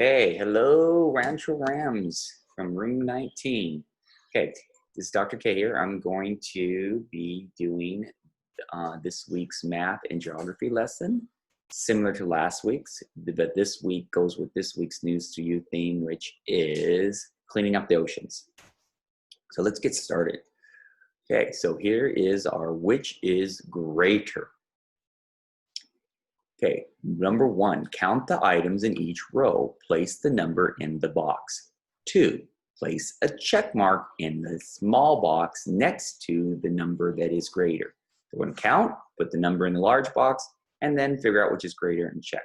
Okay, hello Rancho Rams from room 19. Okay, this is Dr. K here. I'm going to be doing this week's math and geography lesson, similar to last week's, but this week goes with this week's News to You theme, which is cleaning up the oceans. So let's get started. Okay, so here is our which is greater. Okay, number one, count the items in each row. Place the number in the box. 2, place a check mark in the small box next to the number that is greater. So when count, put the number in the large box, and then figure out which is greater and check.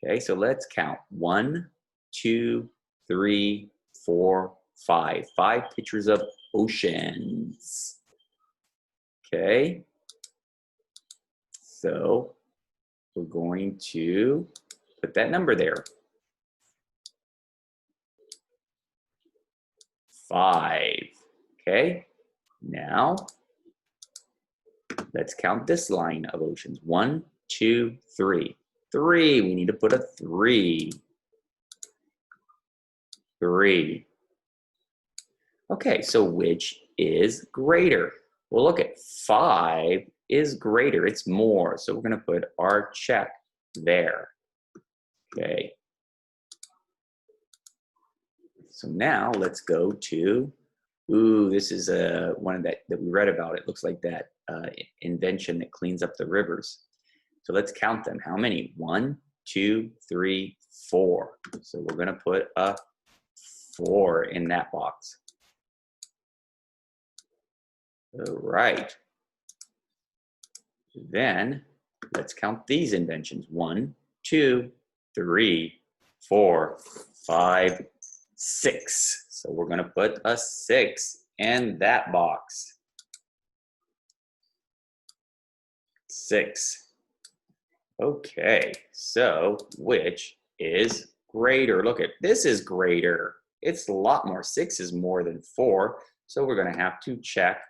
Okay, so let's count. 1, 2, 3, 4, 5. 5 pictures of oceans. Okay, so we're going to put that number there. 5. Okay, now let's count this line of oceans. 1, 2, 3. 3. We need to put a 3. 3. Okay, so which is greater? Well, look at 5 is greater. It's more. So we're going to put our check there. Okay. So now let's go to, this is one that we read about. It looks like that invention that cleans up the rivers. So let's count them. How many? 1, 2, 3, 4. So we're going to put a 4 in that box. All right. Then let's count these inventions. 1, 2, 3, 4, 5, 6. So we're going to put a 6 in that box. 6. Okay, so which is greater? Look at this is greater. It's a lot more. 6 is more than 4. So we're going to have to check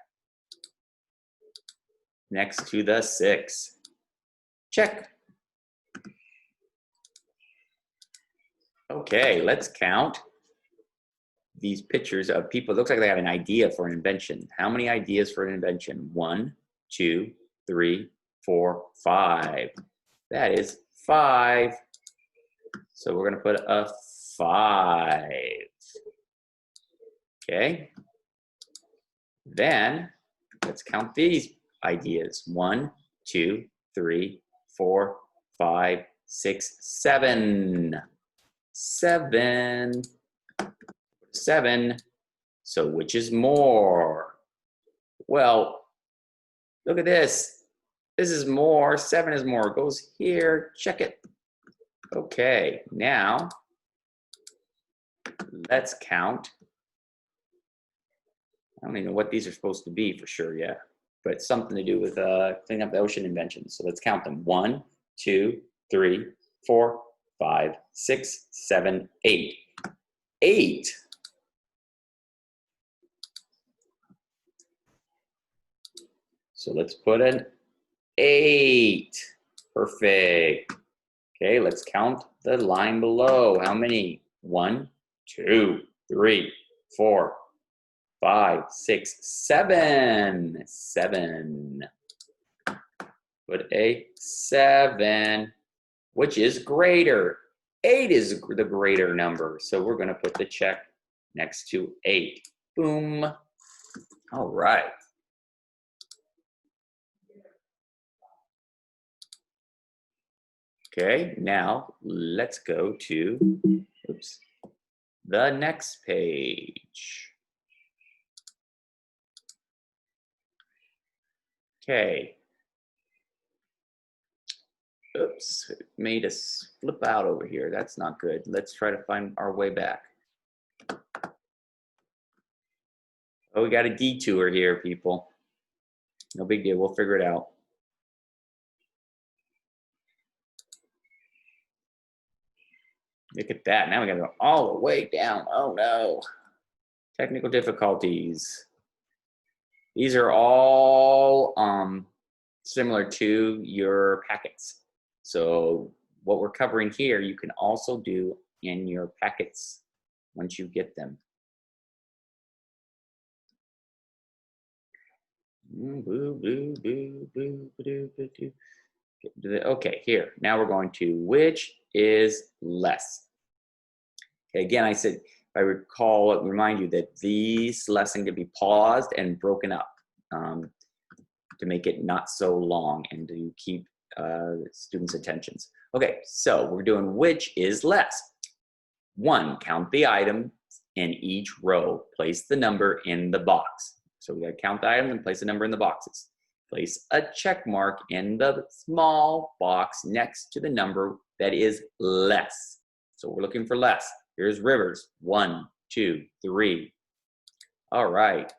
next to the 6. Check. Okay, let's count these pictures of people. It looks like they have an idea for an invention. How many ideas for an invention? 1, 2, 3, 4, 5. That is 5. So we're going to put a 5. Okay. Then let's count these ideas. 1, 2, 3, 4, 5, 6, 7. 7. 7. So which is more? Well, look at this. This is more. 7 is more. It goes here. Check it. Okay, now let's count. I don't even know what these are supposed to be for sure yet, but something to do with cleaning up the ocean inventions. So let's count them. 1, 2, 3, 4, 5, 6, 7, 8. 8. So let's put an 8. Perfect. Okay, let's count the line below. How many? 1, 2, 3, 4, 5, 6, 7. 7. Put a 7. Which is greater? 8 is the greater number. So we're going to put the check next to 8. Boom. All right. Okay, now let's go to, the next page. Okay. Oops, it made us flip out over here. That's not good. Let's try to find our way back. Oh, we got a detour here, people. No big deal. We'll figure it out. Look at that. Now we got to go all the way down. Oh, no. Technical difficulties. These are all similar to your packets. So what we're covering here, you can also do in your packets once you get them. Okay, here. Now we're going to which is less. Okay, again, I said, if I recall, remind you that these lesson can be paused and broken up to make it not so long and to keep students' attentions. Okay, so we're doing which is less. 1, count the item in each row. Place the number in the box. So we gotta count the item and place the number in the boxes. Place a check mark in the small box next to the number that is less. So we're looking for less. Here's Rivers. 1, 2, 3. All right.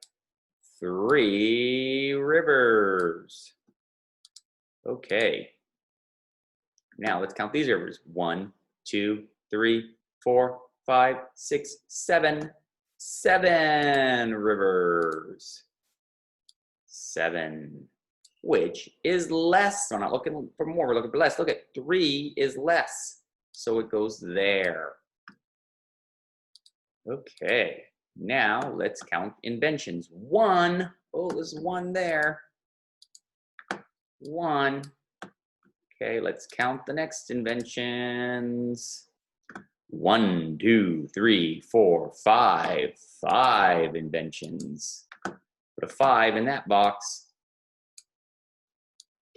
3 Rivers. Okay. Now let's count these rivers. 1, 2, 3, 4, 5, 6, 7. 7 Rivers. 7. Which is less? We're not looking for more, we're looking for less. Look at 3 is less. So it goes there. Okay. Now let's count inventions. 1. Oh, there's 1 there. 1. Okay, let's count the next inventions. 1, 2, 3, 4, 5. 5 inventions. Put a 5 in that box.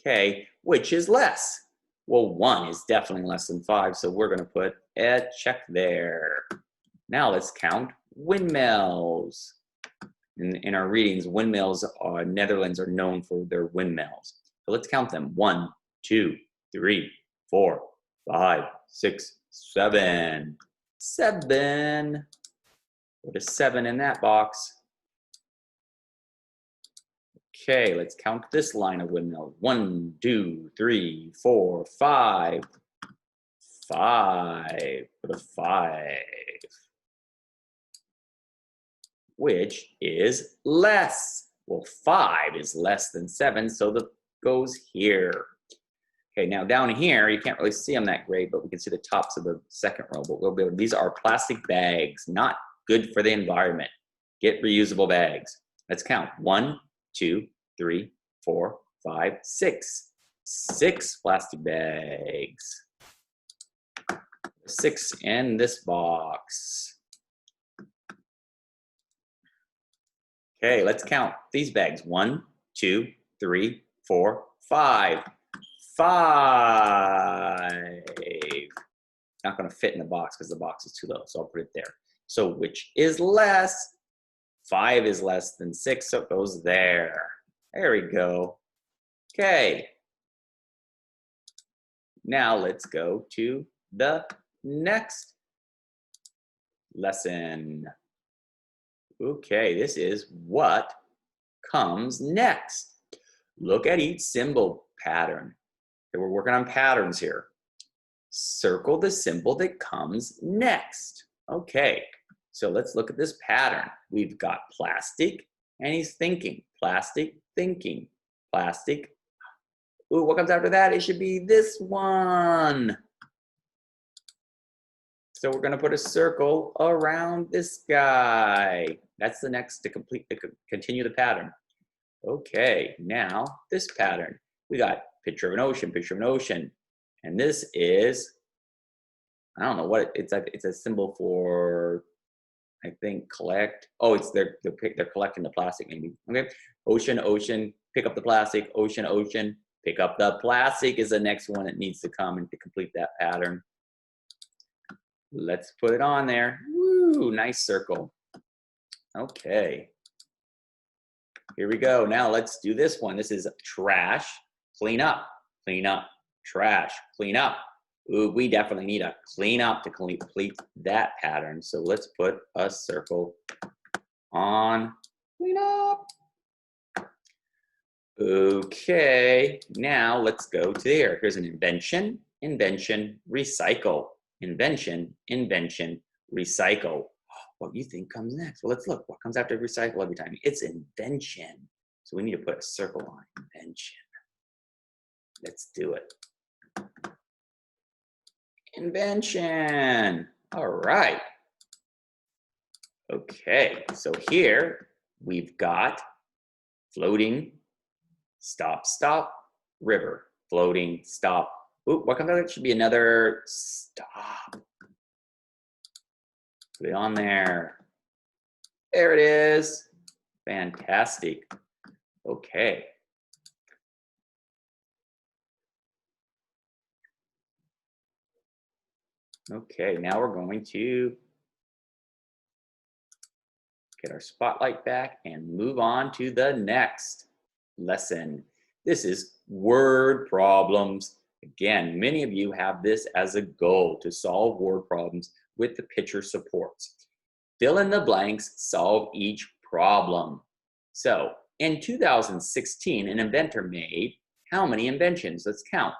Okay, which is less? Well, 1 is definitely less than 5, so we're going to put a check there. Now let's count windmills. In our readings, windmills, Netherlands are known for their windmills. So let's count them. 1, 2, 3, 4, 5, 6, 7. 7. Put a 7 in that box. Okay, let's count this line of windmills. 1, 2, 3, 4, 5. 5. Put a 5. Which is less? Well, 5 is less than 7, so that goes here. Okay, now down here, you can't really see them that great, but we can see the tops of the second row. But we'll be able, these are plastic bags, not good for the environment. Get reusable bags. Let's count. 1, 2, 3, 4, 5, 6. 6 plastic bags. 6 in this box. Okay, let's count these bags. 1, 2, 3, 4, 5. 5. Not going to fit in the box because the box is too low, so I'll put it there. So which is less? 5 is less than 6, so it goes there. There we go. Okay. Now let's go to the next lesson. Okay, this is what comes next. Look at each symbol pattern. Okay, we're working on patterns here. Circle the symbol that comes next. Okay, so let's look at this pattern. We've got plastic, and he's thinking. Plastic, thinking. Plastic. Ooh, what comes after that? It should be this one. So we're going to put a circle around this guy. That's the next to continue the pattern. Okay, now this pattern. We got picture of an ocean, and this is, I don't know what it's a symbol for, I think collect. Oh, it's they're collecting the plastic maybe. Okay, ocean, pick up the plastic. Ocean, pick up the plastic is the next one that needs to come and to complete that pattern. Let's put it on there. Woo, nice circle. Okay. Here we go. Now let's do this one. This is trash, clean up, trash, clean up. Ooh, we definitely need a clean up to complete that pattern. So let's put a circle on clean up. Okay, now let's go to here. Here's an invention, recycle. Invention, recycle. What do you think comes next? Well, let's look. What comes after recycle every time? It's invention. So we need to put a circle on invention. Let's do it. Invention. All right. Okay, so here we've got floating, stop, stop, river. Floating, stop. Ooh, what comes out? It should be another stop. Put it on there. There it is. Fantastic. Okay. Okay, now we're going to get our spotlight back and move on to the next lesson. This is word problems. Again, many of you have this as a goal to solve word problems with the picture supports. Fill in the blanks, solve each problem. So, in 2016, an inventor made how many inventions? Let's count.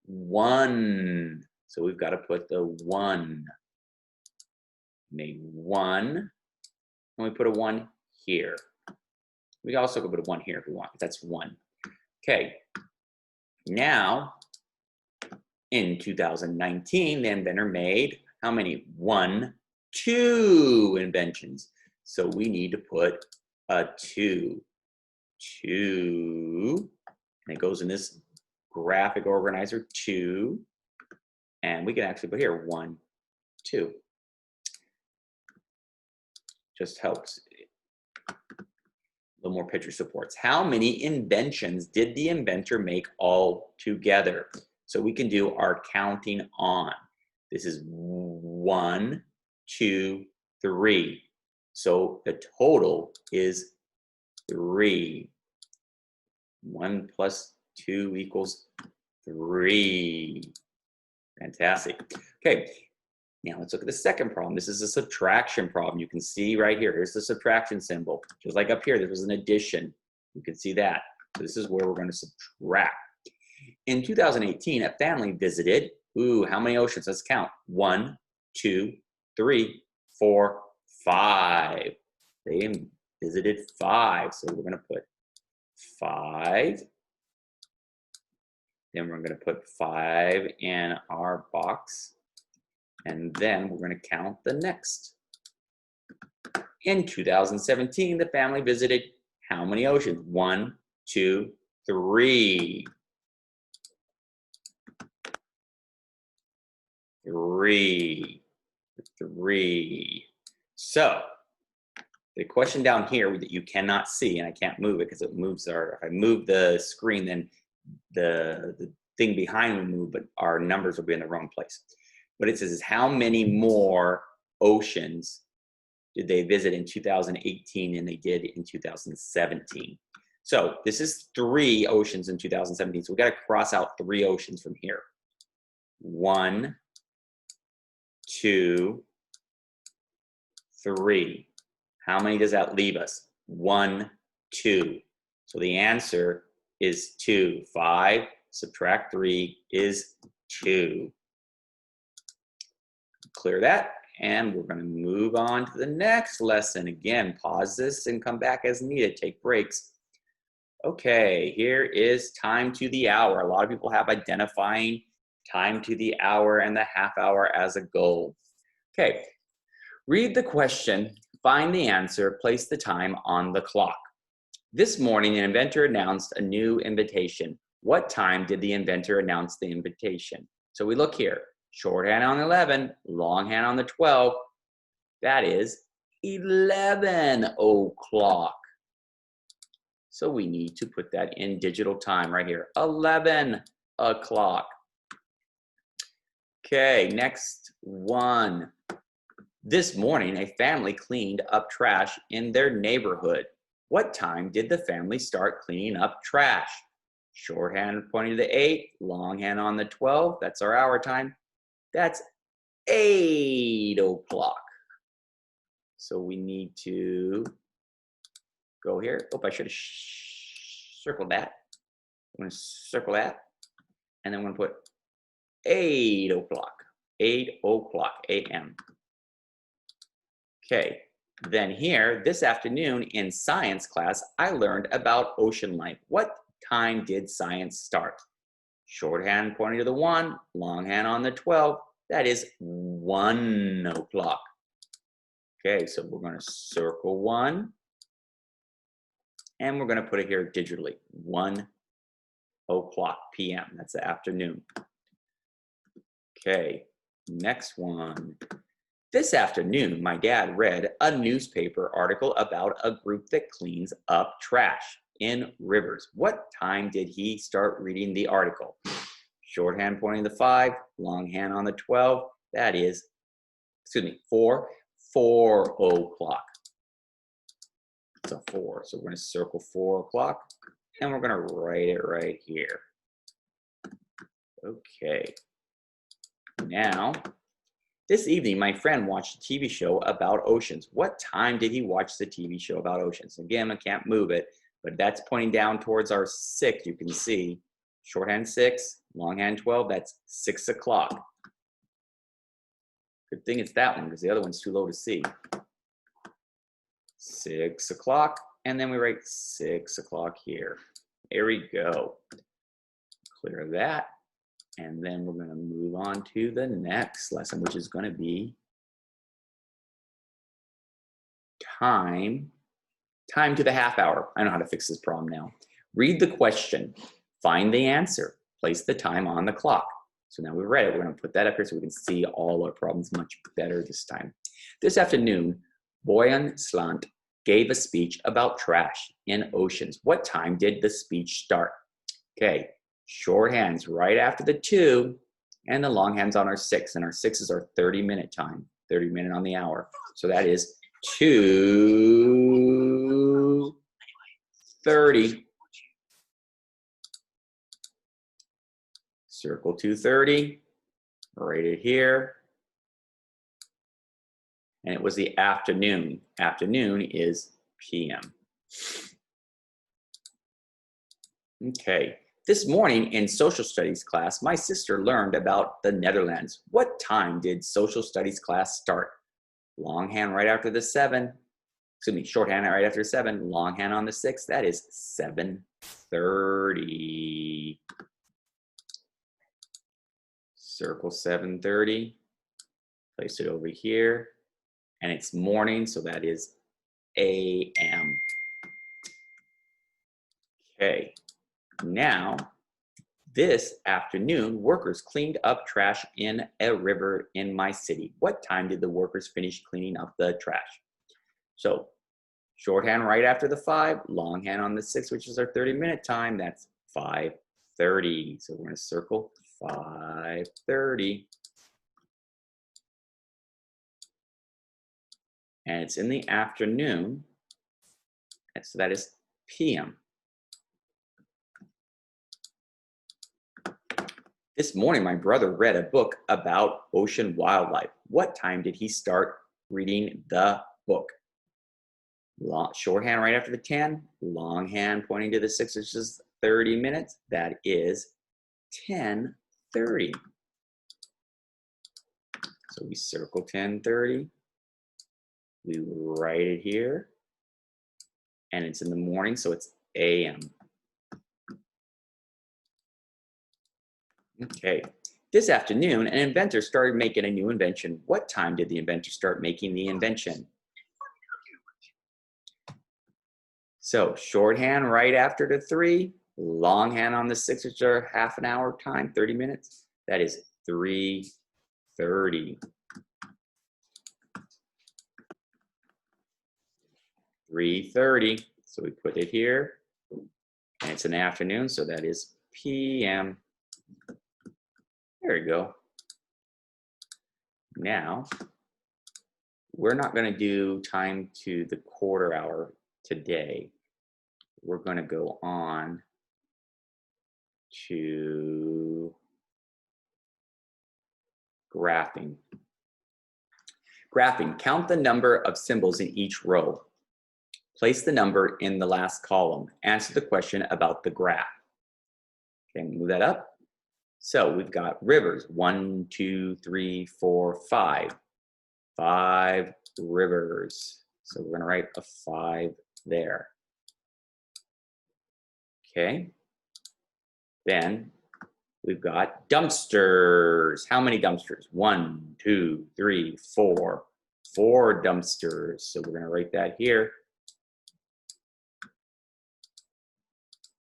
1. So we've got to put the 1. Made 1. And we put a 1 here. We also could put a 1 here if we want. That's 1. Okay. Now, in 2019, the inventor made how many? 1, 2 inventions. So we need to put a 2. 2. And it goes in this graphic organizer, 2. And we can actually put here 1, 2. Just helps. A little more picture supports. How many inventions did the inventor make all together? So we can do our counting on. This is 1, 2, 3. So the total is 3. 1 plus 2 equals 3. Fantastic. Okay, now let's look at the second problem. This is a subtraction problem. You can see right here, here's the subtraction symbol. Just like up here, this was an addition. You can see that. So this is where we're going to subtract. In 2018, a family visited, how many oceans? Let's count. 1, 2, 3, 4, 5. They visited 5. So we're going to put 5. Then we're going to put 5 in our box. And then we're going to count the next. In 2017, the family visited how many oceans? 1, 2, 3. 3. So the question down here that you cannot see, and I can't move it because it moves if I move the screen, then the thing behind will move, but our numbers will be in the wrong place. What it says is how many more oceans did they visit in 2018 than they did in 2017? So this is 3 oceans in 2017. So we got to cross out 3 oceans from here. 1, 2, 3. How many does that leave us? 1, 2. So the answer is 2. 5 subtract 3 is 2. Clear that, and we're going to move on to the next lesson. Again, pause this and come back as needed. Take breaks. Okay, here is time to the hour. A lot of people have identifying time to the hour and the half hour as a goal. Okay, read the question, find the answer, place the time on the clock. This morning, an inventor announced a new invitation. What time did the inventor announce the invitation? So we look here. Shorthand on 11, longhand on the 12. That is 11 o'clock. So we need to put that in digital time right here. 11 o'clock. Okay, next one. This morning, a family cleaned up trash in their neighborhood. What time did the family start cleaning up trash? Shorthand pointing to the 8, longhand on the 12. That's our hour time. That's 8 o'clock. So we need to go here. Oh, I should have circled that. I'm going to circle that. And then I'm going to put 8 o'clock. 8 o'clock a.m. Okay. Then here, this afternoon in science class, I learned about ocean life. What time did science start? Shorthand pointing to the 1, longhand on the 12. That is 1 1 o'clock. Okay, so we're going to circle 1, and we're going to put it here digitally, 1 o'clock p.m. That's the afternoon. Okay, next one. This afternoon, my dad read a newspaper article about a group that cleans up trash in rivers. What time did he start reading the article? Shorthand pointing to the 5, longhand on the 12. That is, 4 o'clock. So 4. So we're going to circle 4 o'clock, and we're going to write it right here. Okay. Now, this evening, my friend watched a TV show about oceans. What time did he watch the TV show about oceans? Again, I can't move it, but that's pointing down towards our 6. You can see shorthand 6, longhand 12. That's 6 o'clock. Good thing it's that one because the other one's too low to see. 6 o'clock, and then we write 6 o'clock here. There we go. Clear that. And then we're going to move on to the next lesson, which is going to be time to the half hour. I know how to fix this problem now. Read the question, find the answer, place the time on the clock. So now we've read it. We're going to put that up here so we can see all our problems much better this time. This afternoon, Boyan Slant gave a speech about trash in oceans. What time did the speech start? Okay. Shorthands right after the 2, and the longhand on our 6, and our 6 is our 30-minute time, 30-minute on the hour. So that is 2:30. Circle 2:30, write it here. And it was the afternoon. Afternoon is p.m. Okay. This morning in social studies class, my sister learned about the Netherlands. What time did social studies class start? Longhand right after the 7. Shorthand right after 7. Longhand on the 6. That is 7:30. Circle 7:30. Place it over here. And it's morning, so that is a.m. Okay. Now, this afternoon, workers cleaned up trash in a river in my city. What time did the workers finish cleaning up the trash? So, shorthand right after the 5, longhand on the 6, which is our 30-minute time. That's 5:30. So we're going to circle 5:30. And it's in the afternoon. And so that is p.m. This morning, my brother read a book about ocean wildlife. What time did he start reading the book? Shorthand right after the 10, longhand pointing to the 6, which is 30 minutes. That is 10:30. So we circle 10:30. We write it here. And it's in the morning, so it's a.m. Okay. This afternoon, an inventor started making a new invention. What time did the inventor start making the invention? So shorthand right after the 3, longhand on the 6, which are half an hour time, 30 minutes. That is 3:30. 3:30. So we put it here. And it's an afternoon, so that is p.m. There you go. Now, we're not going to do time to the quarter hour today. We're going to go on to graphing. Graphing, count the number of symbols in each row. Place the number in the last column. Answer the question about the graph. Okay, move that up. So we've got rivers, 1, 2, 3, 4, 5. 5 rivers. So we're going to write a 5 there. Okay. Then We've got dumpsters. How many dumpsters? 1, 2, 3, 4. 4 dumpsters. So we're going to write that here.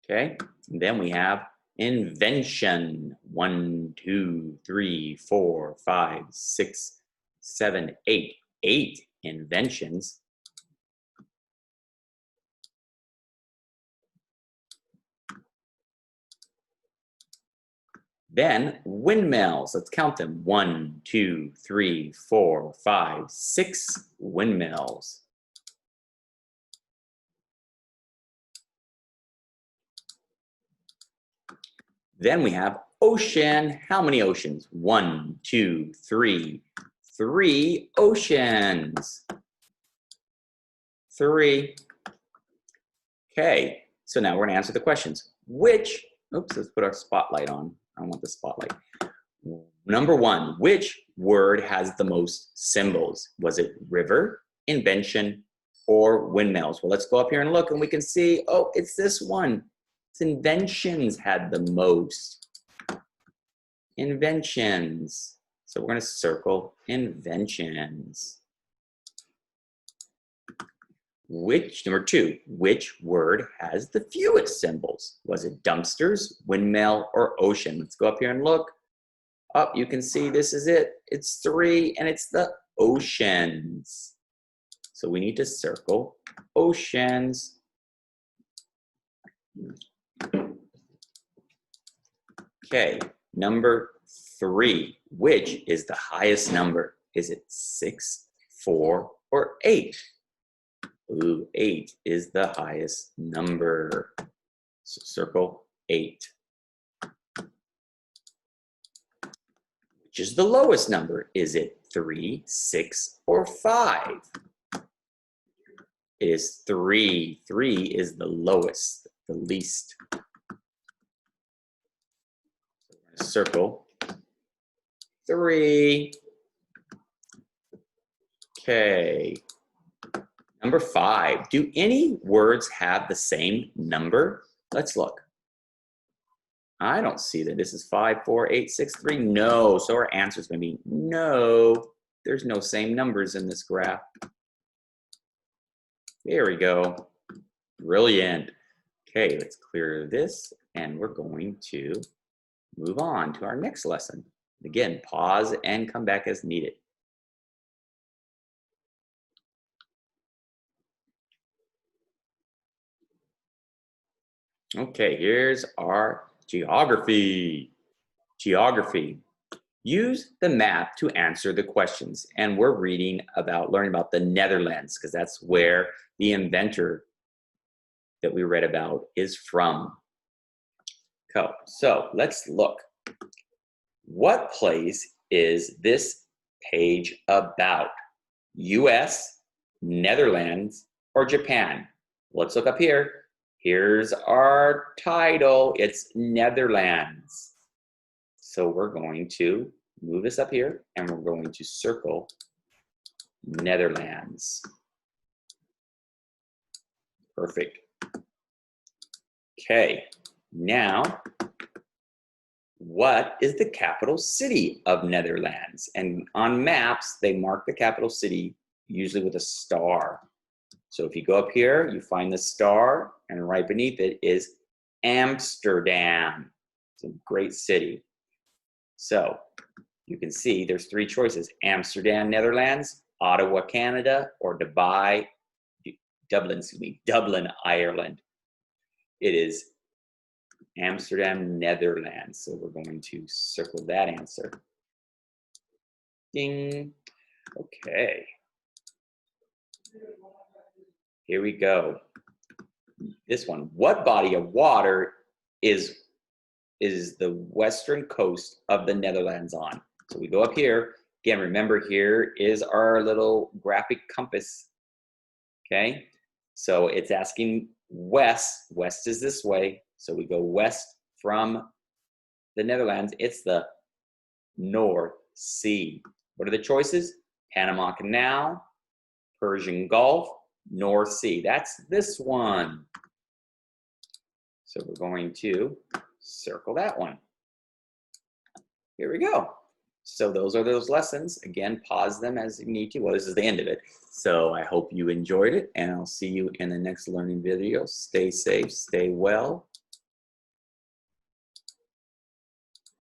Okay. And then we have invention. 1, 2, 3, 4, 5, 6, 7, 8. 8 inventions. Then windmills. Let's count them. 1, 2, 3, 4, 5, 6 windmills. Then we have ocean. How many oceans? 1, 2, 3. 3 oceans. 3. Okay, so now we're going to answer the questions. Which, oops, let's put our spotlight on. I want the spotlight. Number 1, which word has the most symbols? Was it river, invention, or windmills? Well, let's go up here and look, and we can see, oh, it's this one. It's inventions had the most. Inventions. So we're going to circle inventions. Number 2, which word has the fewest symbols? Was it dumpsters, windmill, or ocean? Let's go up here and look. Up, you can see this is it. It's 3, and it's the oceans. So we need to circle oceans. Okay, number 3, which is the highest number? Is it 6, 4, or 8? Ooh, 8 is the highest number. So circle 8. Which is the lowest number? Is it 3, 6, or 5? It is 3. 3 is the lowest, the least. Circle 3. Okay. Number 5, do any words have the same number? Let's look. I don't see that. This is 5, 4, 8, 6, 3. No, so our answer is going to be no. There's no same numbers in this graph. There we go. Brilliant. Okay, let's clear this, and we're going to move on to our next lesson. Again, pause and come back as needed. Okay, here's our geography. Geography. Use the map to answer the questions. And we're learning about the Netherlands, because that's where the inventor that we read about is from. Cool. So let's look. What place is this page about? US, Netherlands, or Japan? Let's look up here. Here's our title. It's Netherlands. So we're going to move this up here, and we're going to circle Netherlands. Perfect. Okay, now, what is the capital city of Netherlands? And on maps, they mark the capital city usually with a star. So if you go up here, you find the star, and right beneath it is Amsterdam. It's a great city. So you can see there's 3 choices: Amsterdam, Netherlands, Ottawa, Canada, or Dublin, Ireland. It is Amsterdam, Netherlands. So we're going to circle that answer. Ding. Okay. Here we go. This one. What body of water is the western coast of the Netherlands on? So we go up here. Again, remember, here is our little graphic compass. Okay. So it's asking west. West is this way. So we go west from the Netherlands. It's the North Sea. What are the choices? Panama Canal, Persian Gulf, North Sea. That's this one. So we're going to circle that one. here we go. So those are those lessons. Again, pause them as you need to. Well, this is the end of it. So I hope you enjoyed it, and I'll see you in the next learning video. Stay safe, stay well,